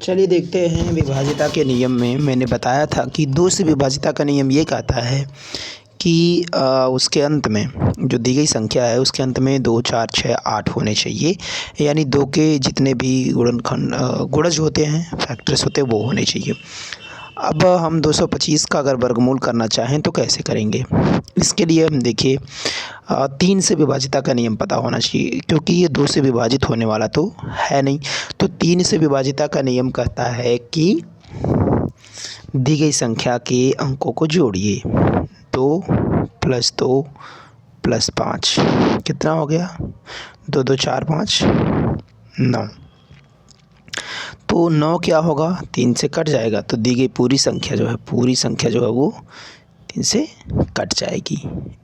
चलिए देखते हैं विभाज्यता के नियम में मैंने बताया था कि 2 से विभाज्यता का नियम ये कहता है कि उसके अंत में जो दी गई संख्या है उसके अंत में 2, 4, 6, 8 होने चाहिए। यानी 2 के जितने भी गुणज होते हैं, फैक्टर्स होते हैं, वो होने चाहिए। अब हम 225 का अगर वर्गमूल करना चाहें तो कैसे करेंगे? इसके लिए हम देखिए 3 से विभाज्यता का नियम पता होना चाहिए, क्योंकि ये 2 से विभाजित होने वाला तो है नहीं। तो 3 से विभाज्यता का नियम कहता है कि दी गई संख्या के अंकों को जोड़िए। 2 + 2 + 5 कितना हो गया? 2 2 4 5 9। तो 9 क्या होगा? 3 से कट जाएगा, तो दी गई पूरी संख्या जो है वो 3 से कट जाएगी।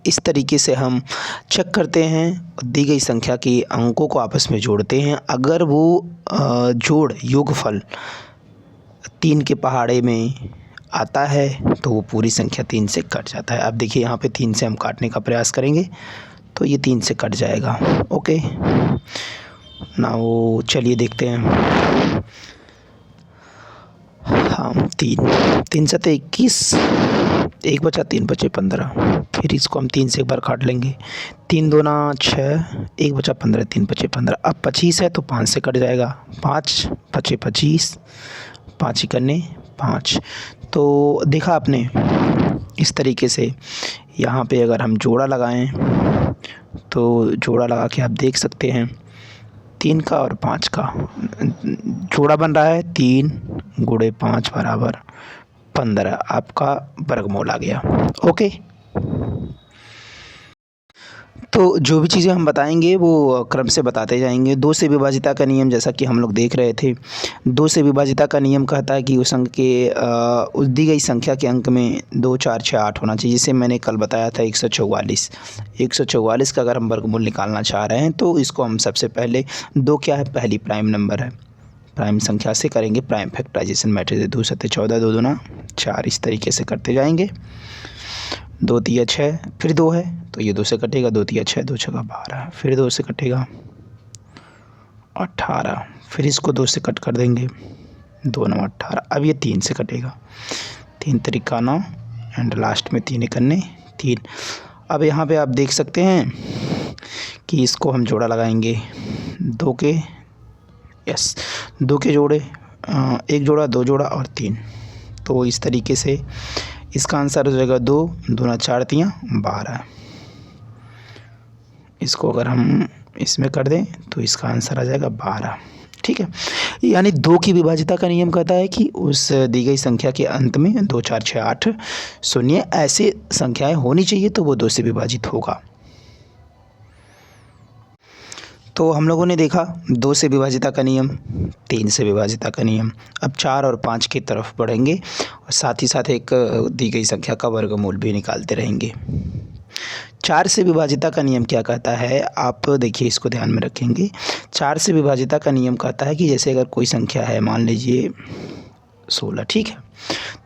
इस तरीके से हम चेक करते हैं, दी गई संख्या के अंकों को आपस में जोड़ते हैं। अगर वो योगफल 3 के पहाड़े में आता है तो वो पूरी संख्या 3 से कट जाता है। अब देखिए यहाँ पे 3 से हम काटने का प्रयास करेंगे तो ये 3 से कट जाएगा। ओके ना, वो चलिए देखते हैं। हाँ, 3 7 21, 1 बचा, 3 बचे 15। फिर इसको हम 3 से एक बार काट लेंगे। 3 दूना 6, 1 बचा 15, 3 बचे 15। अब 25 है तो 5 से कट जाएगा। 5 बचे 25, 5 ही करने 5। तो देखा आपने, इस तरीके से यहाँ पे अगर हम जोड़ा लगाएं तो जोड़ा लगा के आप देख सकते हैं 3 का और 5 का जोड़ा बन रहा है। 3 × 5 = 15। आपका वर्गमूल आ गया। ओके, तो जो भी चीज़ें हम बताएंगे वो क्रम से बताते जाएंगे। 2 से विभाज्यता का नियम, जैसा कि हम लोग देख रहे थे, 2 से विभाज्यता का नियम कहता है कि उस अंक के उस दी गई संख्या के अंक में 2, 4, 6, 8 होना चाहिए। जिसे मैंने कल बताया था 144। 144 का अगर हम वर्गमूल निकालना चाह रहे हैं तो इसको हम सबसे पहले 2 क्या है? पहली प्राइम नंबर है, प्राइम संख्या से करेंगे प्राइम फैक्टराइजेशन मैट्रिक्स। 2 7 14, 2 दूना 4, इस तरीके से करते जाएंगे। 2 3 6, फिर 2 है तो ये 2 से कटेगा। 2 3 6, 2 6 12, फिर 2 से कटेगा 18, फिर इसको 2 से कट कर देंगे। 2 9 18। अब ये 3 से कटेगा। 3 3 9 एंड लास्ट में 3 करने 3। अब यहाँ पे आप देख सकते हैं कि इसको हम जोड़ा लगाएंगे 2 के, 2 के जोड़े, 1 जोड़ा, 2 जोड़ा और 3। तो इस तरीके से इसका आंसर हो जाएगा 2 दूना 4 3 12। इसको अगर हम इसमें कर दें तो इसका आंसर आ जाएगा 12। ठीक है, यानी 2 की विभाज्यता का नियम कहता है कि उस दी गई संख्या के अंत में 2 4 6 8 शून्य ऐसे संख्याएं होनी चाहिए तो वो 2 से विभाजित होगा। तो हम लोगों ने देखा 2 से विभाज्यता का नियम, 3 से विभाज्यता का नियम। अब 4 और 5 की तरफ बढ़ेंगे और साथ ही साथ एक दी गई संख्या का वर्गमूल भी निकालते रहेंगे। 4 से विभाज्यता का नियम क्या कहता है? आप देखिए, इसको ध्यान में रखेंगे। 4 से विभाज्यता का नियम कहता है कि जैसे अगर कोई संख्या है, मान लीजिए 16, ठीक है,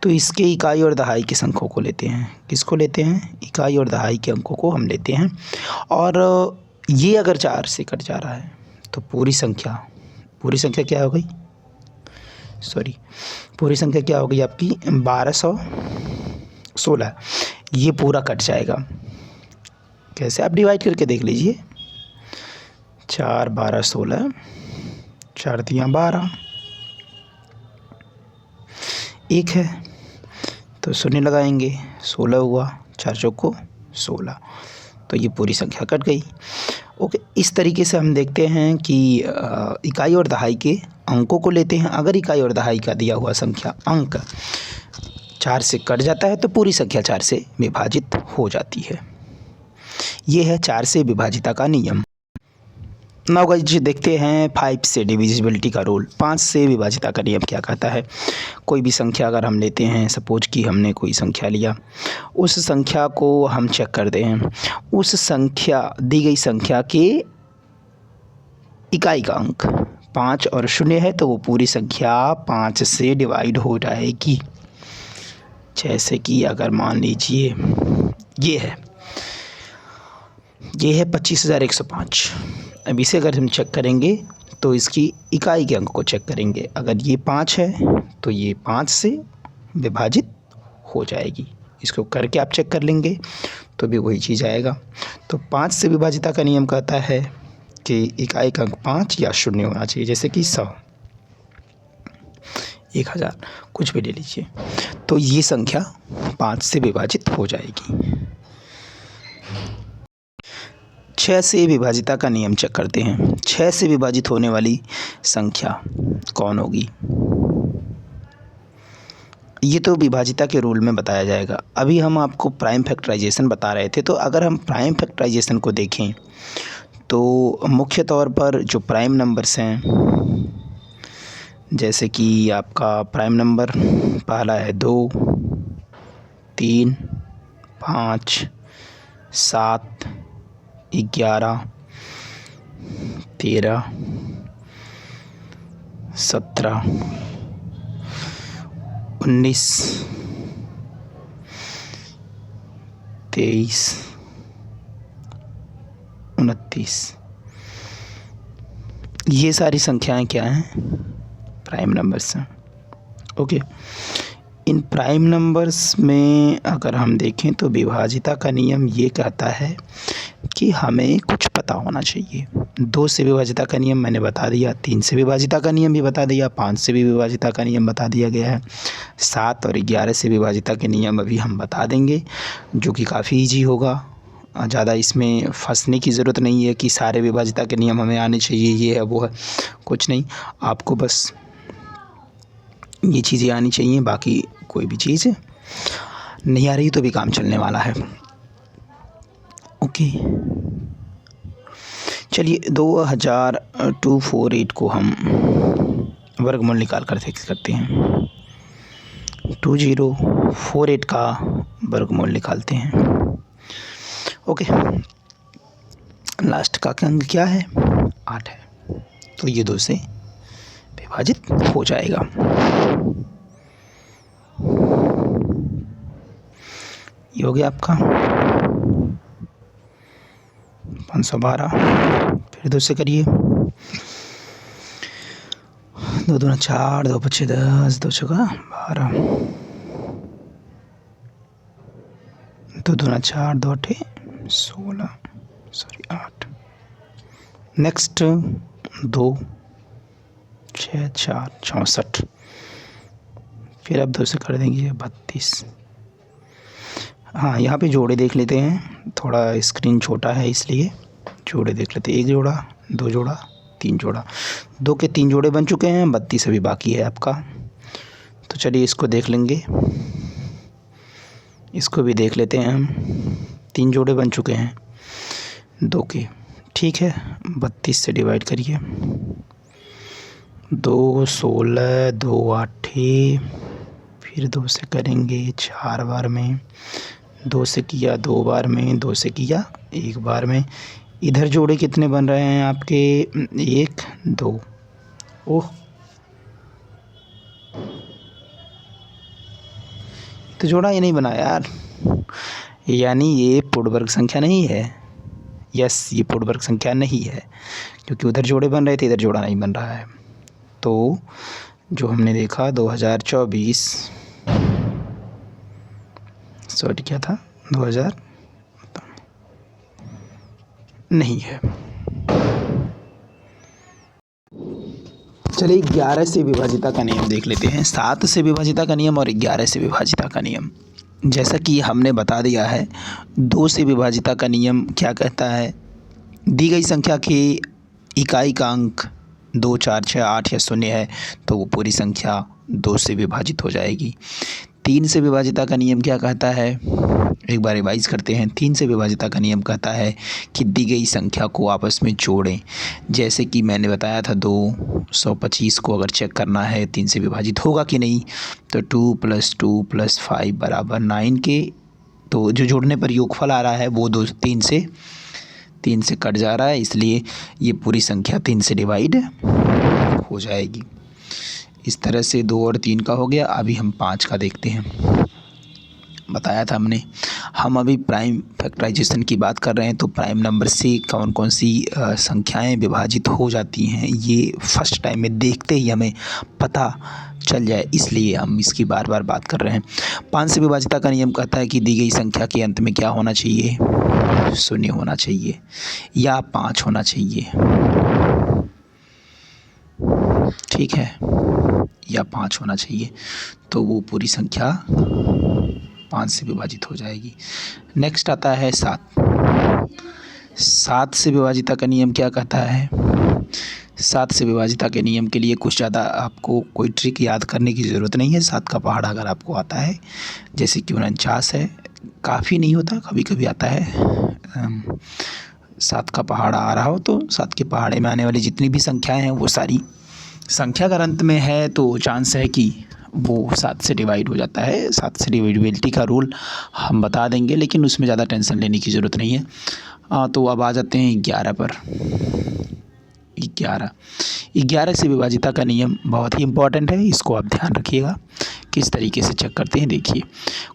तो इसके इकाई और दहाई के अंकों को लेते हैं। किसको लेते हैं? इकाई और दहाई के अंकों को हम लेते हैं। और ये अगर 4 से कट जा रहा है तो पूरी संख्या क्या हो गई? पूरी संख्या क्या हो गई आपकी? 1216। ये पूरा कट जाएगा। कैसे? आप डिवाइड करके देख लीजिए। 4 12 16, 4 3 12, 1 है तो शून्य लगाएंगे, 16 हुआ, 4 चौको 16, तो ये पूरी संख्या कट गई। ओके, इस तरीके से हम देखते हैं कि इकाई और दहाई के अंकों को लेते हैं। अगर इकाई और दहाई का दिया हुआ संख्या अंक 4 से कट जाता है तो पूरी संख्या 4 से विभाजित हो जाती है। ये है 4 से विभाज्यता का नियम। नाउ गाइस, देखते हैं 5 से डिविजिबिलिटी का रूल। 5 से विभाज्यता का नियम क्या कहता है? कोई भी संख्या अगर हम लेते हैं, सपोज कि हमने कोई संख्या लिया, उस संख्या को हम चेक करते हैं। उस संख्या, दी गई संख्या के इकाई का अंक 5 और 0 है तो वो पूरी संख्या 5 से डिवाइड हो जाएगी। जैसे कि अगर मान लीजिए ये है 25,105। अब इसे अगर हम चेक करेंगे तो इसकी इकाई के अंक को चेक करेंगे। अगर ये 5 है तो ये 5 से विभाजित हो जाएगी। इसको करके आप चेक कर लेंगे तो भी वही चीज़ आएगा। तो 5 से विभाजिता का नियम कहता है कि इकाई का अंक 5 या 0 होना चाहिए, जैसे कि 100, 1000, कुछ भी ले लीजिए। तो ये संख्या 5 से विभाजित हो जाएगी। 6 से विभाजिता का नियम चेक करते हैं। 6 से विभाजित होने वाली संख्या कौन होगी? ये तो विभाजिता के रूल में बताया जाएगा। अभी हम आपको प्राइम फैक्टराइजेशन बता रहे थे। तो अगर हम प्राइम फैक्टराइजेशन को देखें तो मुख्य तौर पर जो प्राइम नंबर्स हैं, जैसे कि आपका प्राइम नंबर पहला है 2, 3, 5, 7, 11, 13, 17, 19, 23, 29, ये सारी संख्याएं क्या हैं? प्राइम नंबर्स हैं। ओके, इन प्राइम नंबर्स में अगर हम देखें तो विभाजिता का नियम ये कहता है कि हमें कुछ पता होना चाहिए। 2 से विभाजिता का नियम मैंने बता दिया, 3 से विभाजिता का नियम भी बता दिया, 5 से भी विभाजिता का नियम बता दिया गया है, 7 और 11 से विभाजिता के नियम अभी हम बता देंगे, जो कि काफ़ी ईजी होगा। ज़्यादा इसमें फंसने की ज़रूरत नहीं है कि सारे विभाजिता के नियम हमें आने चाहिए, ये है वो है, कुछ नहीं। आपको बस ये चीज़ें आनी चाहिए, बाकी कोई भी चीज़ नहीं आ रही तो भी काम चलने वाला है। ओके, चलिए 2248 को हम वर्गमूल निकाल कर करते हैं। 2048 का वर्गमूल निकालते हैं। ओके, लास्ट का अंक क्या है? 8 है, तो ये 2 से विभाजित हो जाएगा। ये हो गया आपका 512। फिर 2 से करिए, 2 दूना 4, 2 पचे 10, 2 छक्का 12, 2 दूना 4, 2 अठे 16, 8। नेक्स्ट 2, 6, 4, 64। फिर अब 2 से कर देंगे 32। हाँ, यहाँ पे जोड़े देख लेते हैं, थोड़ा स्क्रीन छोटा है इसलिए जोड़े देख लेते हैं। 1 जोड़ा, 2 जोड़ा, 3 जोड़ा, 2 के 3 जोड़े बन चुके हैं, 32 अभी बाकी है आपका। तो चलिए इसको देख लेंगे, इसको भी देख लेते हैं हम। 3 जोड़े बन चुके हैं 2 के, ठीक है। 32 से डिवाइड करिए, 2 16, 2 8, फिर 2 से करेंगे 4 बार में, 2 से किया 2 बार में, 2 से किया 1 बार में। इधर जोड़े कितने बन रहे हैं आपके? 1, 2। ओह, तो जोड़ा ये नहीं बना यार, यानी ये पूर्णवर्ग संख्या नहीं है। यस, ये पूर्णवर्ग संख्या नहीं है, क्योंकि उधर जोड़े बन रहे थे, इधर जोड़ा नहीं बन रहा है। तो जो हमने देखा 2024, सॉरी क्या था, 2000 नहीं है। चलिए 11 से विभाजिता का नियम देख लेते हैं। 7 से विभाजिता का नियम और 11 से विभाजिता का नियम, जैसा कि हमने बता दिया है। 2 से विभाजिता का नियम क्या कहता है? दी गई संख्या की इकाई का अंक 2, 4, 6, 8 या 0 है तो वो पूरी संख्या 2 से विभाजित हो जाएगी। 3 से विभाजिता का नियम क्या कहता है? एक बार रिवाइज करते हैं। 3 से विभाजिता का नियम कहता है कि दी गई संख्या को आपस में जोड़ें। जैसे कि मैंने बताया था 225 को अगर चेक करना है 3 से विभाजित होगा कि नहीं, तो 2 + 2 + 5 = 9 के, तो जो जोड़ने पर योगफल आ रहा है वो 3 से कट जा रहा है, इसलिए ये पूरी संख्या 3 से डिवाइड हो जाएगी। इस तरह से 2 और 3 का हो गया। अभी हम 5 का देखते हैं। बताया था हमने। हम अभी प्राइम फैक्टराइजेशन की बात कर रहे हैं, तो प्राइम नंबर से कौन कौन सी संख्याएं विभाजित हो जाती हैं ये फर्स्ट टाइम में देखते ही हमें पता चल जाए, इसलिए हम इसकी बार बार बात कर रहे हैं। 5 से विभाजिता का नियम कहता है कि दी गई संख्या के अंत में क्या होना चाहिए, 0 होना चाहिए या 5 होना चाहिए, ठीक है, या 5 होना चाहिए, तो वो पूरी संख्या 5 से विभाजित हो जाएगी। नेक्स्ट आता है 7। 7 से विभाजिता का नियम क्या कहता है? 7 से विभाजिता के नियम के लिए कुछ ज़्यादा आपको कोई ट्रिक याद करने की ज़रूरत नहीं है। 7 का पहाड़ा अगर आपको आता है, जैसे कि 49 है, काफ़ी नहीं होता, कभी कभी आता है। 7 का पहाड़ा आ रहा हो तो 7 के पहाड़े में आने वाली जितनी भी संख्याएं हैं वो सारी संख्या अगर अंत में है तो चांस है कि वो 7 से डिवाइड हो जाता है। 7 से डिविजिबिलिटी का रूल हम बता देंगे, लेकिन उसमें ज़्यादा टेंशन लेने की ज़रूरत नहीं है। तो अब आ जाते हैं 11 पर। 11 से विभाजिता का नियम बहुत ही इम्पॉर्टेंट है, इसको आप ध्यान रखिएगा। किस तरीके से चेक करते हैं देखिए,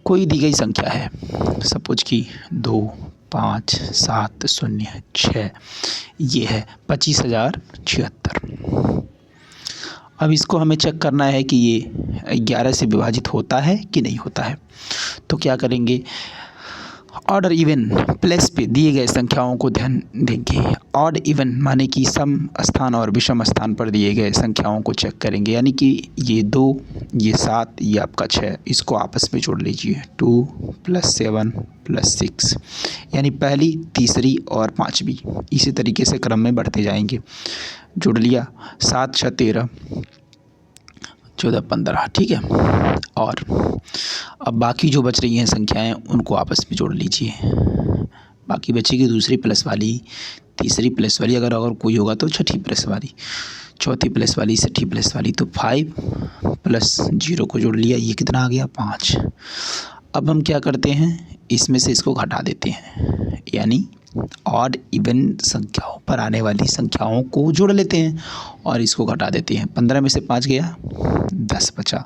कोई दी गई संख्या है, सपोज कि 2, 5, 7, 0, 6, ये है 25,076। अब इसको हमें चेक करना है कि ये 11 से विभाजित होता है कि नहीं होता है। तो क्या करेंगे, ऑड इवन प्लेस पे दिए गए संख्याओं को ध्यान देंगे। ऑड इवन माने कि सम स्थान और विषम स्थान पर दिए गए संख्याओं को चेक करेंगे, यानी कि ये 2, ये 7, ये आपका 6, इसको आपस में जोड़ लीजिए। 2 + 7 + 6, यानी पहली, तीसरी और पाँचवीं, इसी तरीके से क्रम में बढ़ते जाएंगे। जोड़ लिया, 7 × 6 = 13, 14 × 15, ठीक है। और अब बाकी जो बच रही हैं संख्याएं उनको आपस में जोड़ लीजिए। बाकी बचेगी दूसरी प्लस वाली, तीसरी प्लस वाली, अगर कोई होगा तो छठी प्लस वाली, चौथी प्लस वाली, छठी प्लस वाली। तो 5 + 0 को जोड़ लिया, ये कितना आ गया, 5। अब हम क्या करते हैं, इसमें से इसको घटा देते हैं, यानी ऑड इवन संख्याओं पर आने वाली संख्याओं को जोड़ लेते हैं और इसको घटा देते हैं। 15 में से 5 गया, 10 बचा।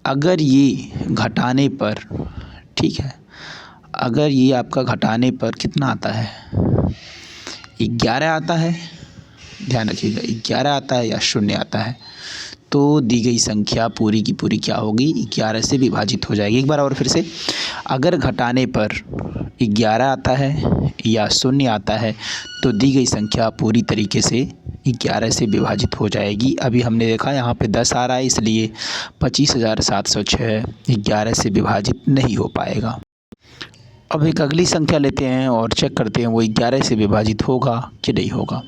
अगर ये घटाने पर, ठीक है, अगर ये आपका घटाने पर कितना आता है, 11 आता है, ध्यान रखिएगा, 11 आता है या 0 आता है, तो दी गई संख्या पूरी की पूरी क्या होगी, 11 से विभाजित हो जाएगी। एक बार और फिर से, अगर घटाने पर 11 आता है या 0 आता है तो दी गई संख्या पूरी तरीके से 11 से विभाजित हो जाएगी। अभी हमने देखा यहाँ पे 10 आ रहा है, इसलिए 25,706 11 से विभाजित नहीं हो पाएगा। अब एक अगली संख्या लेते हैं और चेक करते हैं वो 11 से विभाजित होगा कि नहीं होगा।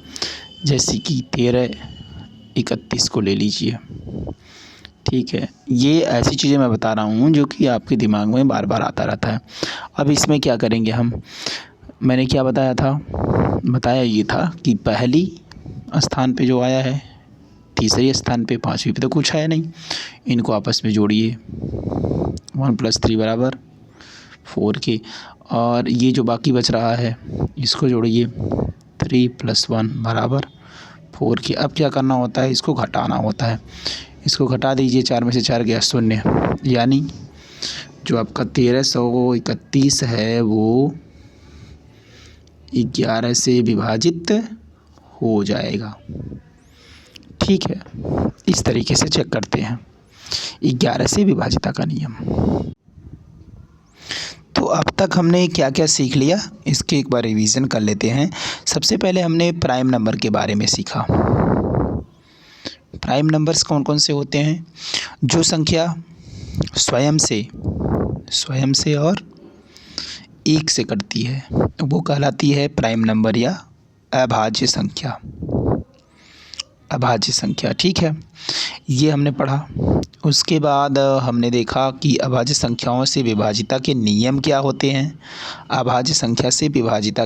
जैसे कि 13, 31 को ले लीजिए, ठीक है। ये ऐसी चीज़ें मैं बता रहा हूँ जो कि आपके दिमाग में बार बार आता रहता है। अब इसमें क्या करेंगे हम, मैंने क्या बताया था, बताया ये था कि पहली स्थान पे जो आया है, तीसरे स्थान पे, पाँचवीं पे तो कुछ है नहीं, इनको आपस में जोड़िए। 1 + 3 = 4 के, और ये जो बाकी बच रहा है इसको जोड़िए, 3 + 1 = 4 के। अब क्या करना होता है, इसको घटाना होता है, इसको घटा दीजिए। 4 में से 4 गया, 0, यानी जो आपका 1331 है वो 11 से विभाजित हो जाएगा, ठीक है। इस तरीके से चेक करते हैं 11 से विभाजिता का नियम। तो अब तक हमने क्या क्या सीख लिया, इसके एक बार रिवीजन कर लेते हैं। सबसे पहले हमने प्राइम नंबर के बारे में सीखा। प्राइम नंबर्स कौन कौन से होते हैं, जो संख्या स्वयं से और 1 से कटती है वो कहलाती है प्राइम नंबर या अभाज्य संख्या, ठीक है। ये हमने पढ़ा। उसके बाद हमने देखा कि अभाज्य संख्याओं से विभाजिता के नियम क्या होते हैं। अभाज्य संख्या से विभाजिता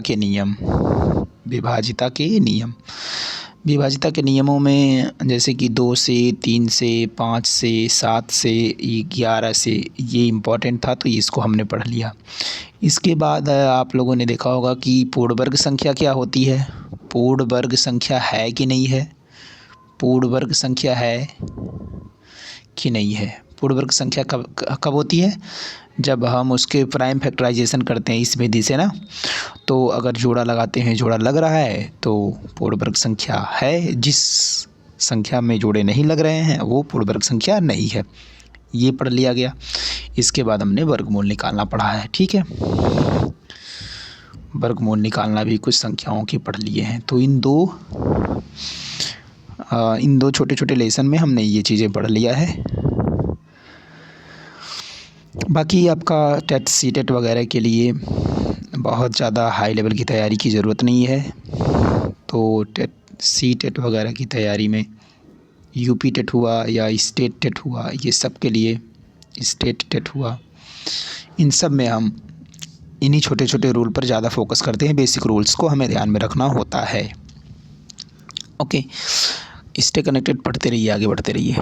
के नियमों में जैसे कि 2 से, 3 से, 5 से, 7 से, 11 से, ये इम्पॉर्टेंट था तो इसको हमने पढ़ लिया। इसके बाद आप लोगों ने देखा होगा कि पूर्ण वर्ग संख्या क्या होती है, पूर्ण वर्ग संख्या है कि नहीं है, पूर्ण वर्ग संख्या है कि नहीं है, पूर्ण वर्ग संख्या कब कब होती है? जब हम उसके प्राइम फैक्टराइजेशन करते हैं इस विधि से ना, तो अगर जोड़ा लगाते हैं, जोड़ा लग रहा है तो पूर्ण वर्ग संख्या है, जिस संख्या में जोड़े नहीं लग रहे हैं वो पूर्ण वर्ग संख्या नहीं है। ये पढ़ लिया गया। इसके बाद हमने वर्गमूल निकालना पढ़ा है, ठीक है। वर्गमूल निकालना भी कुछ संख्याओं की पढ़ लिए हैं। तो इन दो छोटे छोटे लेसन में हमने ये चीज़ें पढ़ लिया है। बाकी आपका टेट सीटेट वगैरह के लिए बहुत ज़्यादा हाई लेवल की तैयारी की ज़रूरत नहीं है। तो टेट सीटेट वगैरह की तैयारी में यूपी टेट हुआ या स्टेट टेट हुआ, ये सब के लिए स्टेट टेट हुआ, इन सब में हम इन्हीं छोटे छोटे रूल पर ज़्यादा फोकस करते हैं। बेसिक रूल्स को हमें ध्यान में रखना होता है। ओके, स्टे कनेक्टेड, पढ़ते रहिए, आगे बढ़ते रहिए।